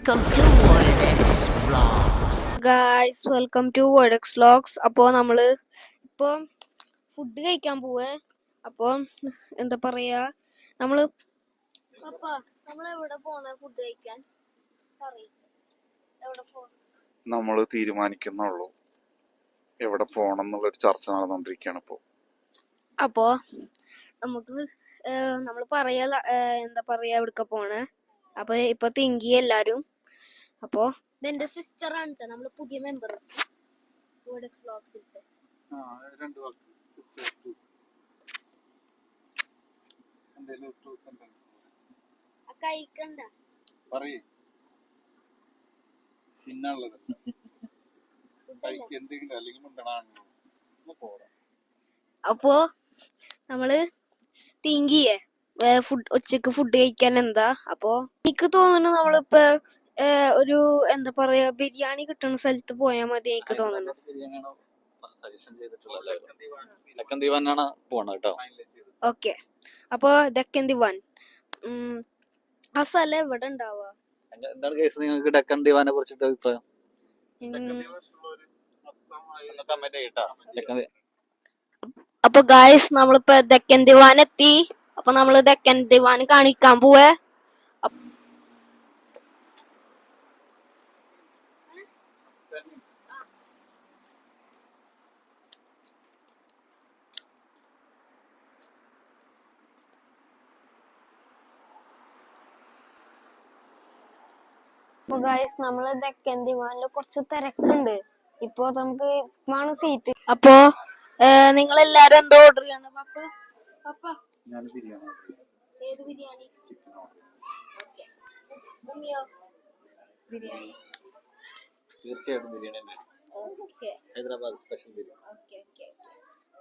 Welcome to Wordex Vlogs. Guys, welcome to Wordex Vlogs. അപ്പോൾ നമ്മള് ഇപ്പൊ ഫുഡ് കഴിക്കാൻ പോവേ. അപ്പോൾ എന്താ പറയാ, നമ്മള് എവിടെ പോണ ഫുഡ് കഴിക്കാൻ? നമ്മൾ തീരുമാനിക്കുന്നുള്ളൂ എവിടെ പോണം എന്നുള്ളൊരു ചർച്ച നടന്നുകൊണ്ടിരിക്കുകയാണ് ഇപ്പോൾ. അപ്പോ നമുക്ക് നമ്മള് പറയാ എന്താ പറയാ എവിടക്ക പോണേ. അപ്പൊ ഇപ്പൊ തിങ്കി എല്ലാരും. അപ്പോ ഇതെന്റെ സിസ്റ്റർ ആണ് ട്ടോ, നമ്മള് പുതിയ മെമ്പർ Wordex Vlogs'ത്തെ. കഴിക്കണ്ട അപ്പോ നമ്മള് തിങ്കിയേ ഉച്ചക്ക് ഫുഡ് കഴിക്കാൻ എന്താ. അപ്പൊ എനിക്ക് തോന്നുന്നു നമ്മളിപ്പോ ഒരു എന്താ പറയാ ബിരിയാണി കിട്ടുന്ന സ്ഥലത്ത് പോയാൽ മതി എനിക്ക് തോന്നുന്നു. ഓക്കെ, അപ്പൊ ഡെക്കൻ ദിവാൻ ആ സ്ഥലം എവിടെ ഉണ്ടാവുക? എന്താണ് കേസ് നിങ്ങൾക്ക് ഡെക്കൻ ദിവാനെ കുറിച്ചിട്ട് അഭിപ്രായം? അപ്പൊ ഗായ്സ് നമ്മളിപ്പോ ഡെക്കൻ ദിവാൻ എത്തി. അപ്പൊ നമ്മള് ഡെക്കൻ ദിവാൻ കാണിക്കാൻ പോവേ. അപ്പൊ ഗായ്സ് നമ്മള് ഡെക്കൻ ദിവാനില് കുറച്ച് തിരക്കുണ്ട്. ഇപ്പൊ നമുക്ക് സീറ്റ്. അപ്പൊ നിങ്ങൾ എല്ലാരും എന്തോ ഓർഡർ ചെയ്യണം? ഏത് ബിരിയാണി? ബിരിയാണി തീർച്ചയായിട്ടും ബിരിയാണി തന്നെ. ഹൈദരാബാദ് സ്പെഷ്യൽ ബിരിയാണി.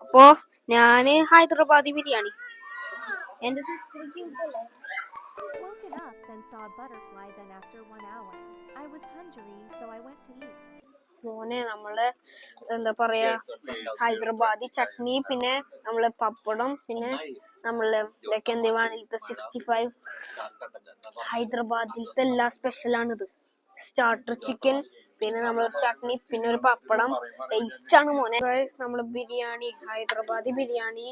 അപ്പോ ഞാന് ഹൈദരാബാദി ബിരിയാണി. എന്റെ സിസ്റ്റർക്ക് Woke it up, then saw a butterfly. Then after 1 hour, I was hungry, so I went to eat. മോനെ നമ്മള് എന്താ പറയാ ഹൈദരാബാദി ചട്നി, പിന്നെ നമ്മള് പപ്പടം, പിന്നെ നമ്മള് ഡെക്കൻ ദിവാനിലത്തെ 65 ഹൈദരാബാദിലത്തെ എല്ലാ സ്പെഷ്യലാണിത്. സ്റ്റാർട്ടർ ചിക്കൻ, പിന്നെ നമ്മളൊരു ചട്നി, പിന്നെ ഒരു പപ്പടം. ടേസ്റ്റ് ആണ് മോനെ. നമ്മള് ബിരിയാണി, ഹൈദരാബാദി ബിരിയാണി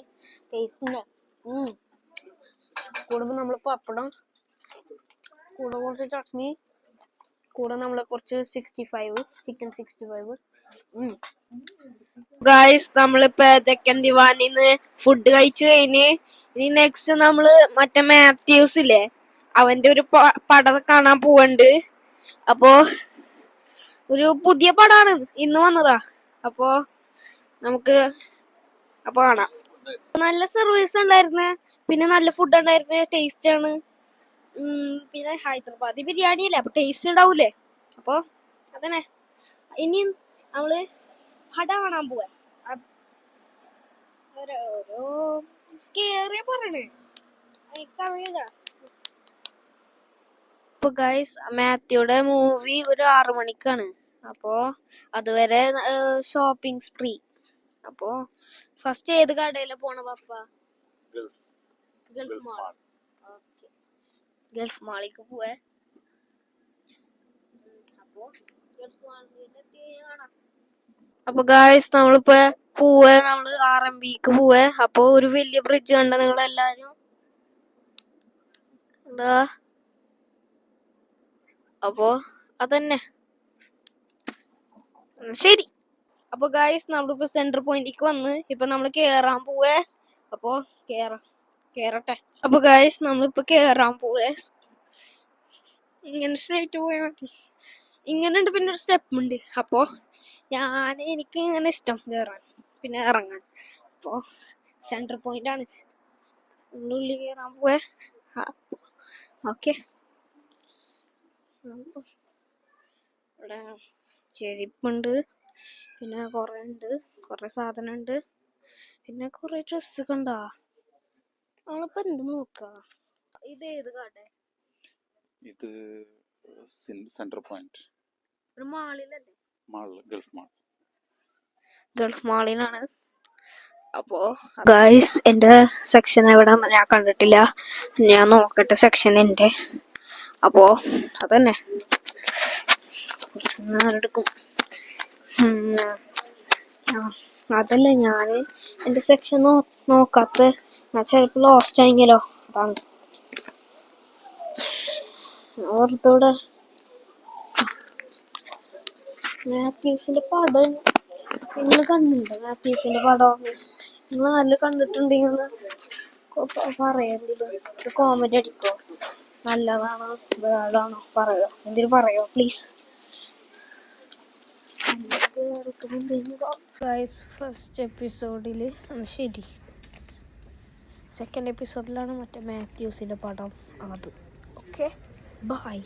ടേസ്റ്റ് ഉണ്ട്. കൂടുമ്പോ നമ്മള് പപ്പടം, കൂടെ കുറച്ച് ചട്നി, കൂടെ നമ്മള് കുറച്ച് 65 ചിക്കൻ 65. ഗായ്സ് നമ്മളിപ്പോ ഡെക്കൻ ദിവാനിന്ന് ഫുഡ് കഴിച്ചു കഴിഞ്ഞ് ഇനി നെക്സ്റ്റ് നമ്മള് മറ്റേ മാത്യൂസ് ഇല്ലേ, അവന്റെ ഒരു പടം കാണാൻ പോവണ്ട്. അപ്പോ ഒരു പുതിയ പടാണ്, ഇന്ന് വന്നതാ. അപ്പോ നമുക്ക് കാണാം. നല്ല സർവീസ് ഉണ്ടായിരുന്നു, പിന്നെ നല്ല ഫുഡ് ഉണ്ടായിരുന്നു, ടേസ്റ്റ് ആണ്. പിന്നെ ഹൈദരാബാദി ബിരിയാണി അല്ലേ, അപ്പൊ ടേസ്റ്റ് ഉണ്ടാവൂലേ. അപ്പൊ അതന്നെ ഇനി നമ്മള് പട കാണാൻ പോവാ. ഓരോ സ്കേറിയ പറയണേ എനിക്കറിയില്ല. ഇപ്പൊ ഗൈസ് മാത്യുടെ മൂവി ഒരു 6 മണിക്കാണ്. അപ്പോ അതുവരെ ഷോപ്പിംഗ് സ്പ്രീ. അപ്പോ ഫസ്റ്റ് ഏത് കടയില പോണ പപ്പ? Gulf mall. ഓക്കെ, ഗൾഫ് മാളിലേക്ക് പോവേ. അപ്പൊ ഗായ്സ് നമ്മളിപ്പോ നമ്മള് RMBക്ക് പോവേ. അപ്പൊ ഒരു വലിയ ബ്രിഡ്ജ് കണ്ട നിങ്ങളെല്ലാരും എന്താ. അപ്പൊ അതന്നെ ശരി. അപ്പൊ ഗായ്സ് നമ്മളിപ്പോ സെന്റർ പോയിന്റിലേക്ക് വന്ന് ഇപ്പൊ നമ്മള് കേറാൻ പോവേ. അപ്പൊ കേറട്ടെ. അപ്പൊ ഗായ്സ് നമ്മളിപ്പോ കേറാൻ പോവേ. ഇങ്ങനെ സ്ട്രേറ്റ് പോയാൽ മതി. ഇങ്ങനെ ഉണ്ട്, പിന്നെ ഒരു സ്റ്റെപ്പ് ഉണ്ട്. അപ്പൊ എനിക്ക് ഇങ്ങനെ ഇഷ്ടം കേറാൻ പിന്നെ ഇറങ്ങാൻ. അപ്പൊ സെന്റർ പോയിന്റ് ആണ്, ഉള്ളിൽ കേറാൻ പോവേ. ഓക്കെ, ഇവിടെ ചെരിപ്പുണ്ട്, പിന്നെ കൊറേ സാധനം ഉണ്ട്, പിന്നെ കൊറേ ഡ്രസ് കണ്ടാ. നമ്മളിപ്പോ എന്ത് നോക്ക? ഇത് ഏത് കട? ഇത് സെന്റർ പോയിന്റ് ഒരു മാളിലല്ലേ? ഗൾഫ് മാളിലാണ്. അപ്പോ ഗൈസ് എന്റെ സെക്ഷൻ എവിടെന്ന് ഞാൻ കണ്ടിട്ടില്ല, ഞാൻ നോക്കട്ടെ സെക്ഷൻ എന്റെ. അപ്പോ അതന്നെ കുറച്ച് നേരം എടുക്കും. അതല്ല ഞാന് എന്റെ സെക്ഷൻ നോക്കാത്ത, ഞാൻ ചിലപ്പോ ലോസ്റ്റ് ആയെങ്കിലോ, അതാണ് ഓർത്തോടെ. മാത്യൂസിന്റെ പടം നിങ്ങൾ കണ്ടിട്ടുണ്ടോ? മാത്യൂസിന്റെ പടം നിങ്ങൾ നല്ല കണ്ടിട്ടുണ്ടെങ്കിൽ പറയരുത്. കോമഡി അടിക്കോ, നല്ലതാണോ വേടാണോ പറയോ, എന്തിനു പറയോ പ്ലീസ്. ഫസ്റ്റ് എപ്പിസോഡില് ശരി, സെക്കൻഡ് എപ്പിസോഡിലാണ് മറ്റേ മാത്യൂസിന്റെ പടം. അത് ഓക്കെ, ബൈ.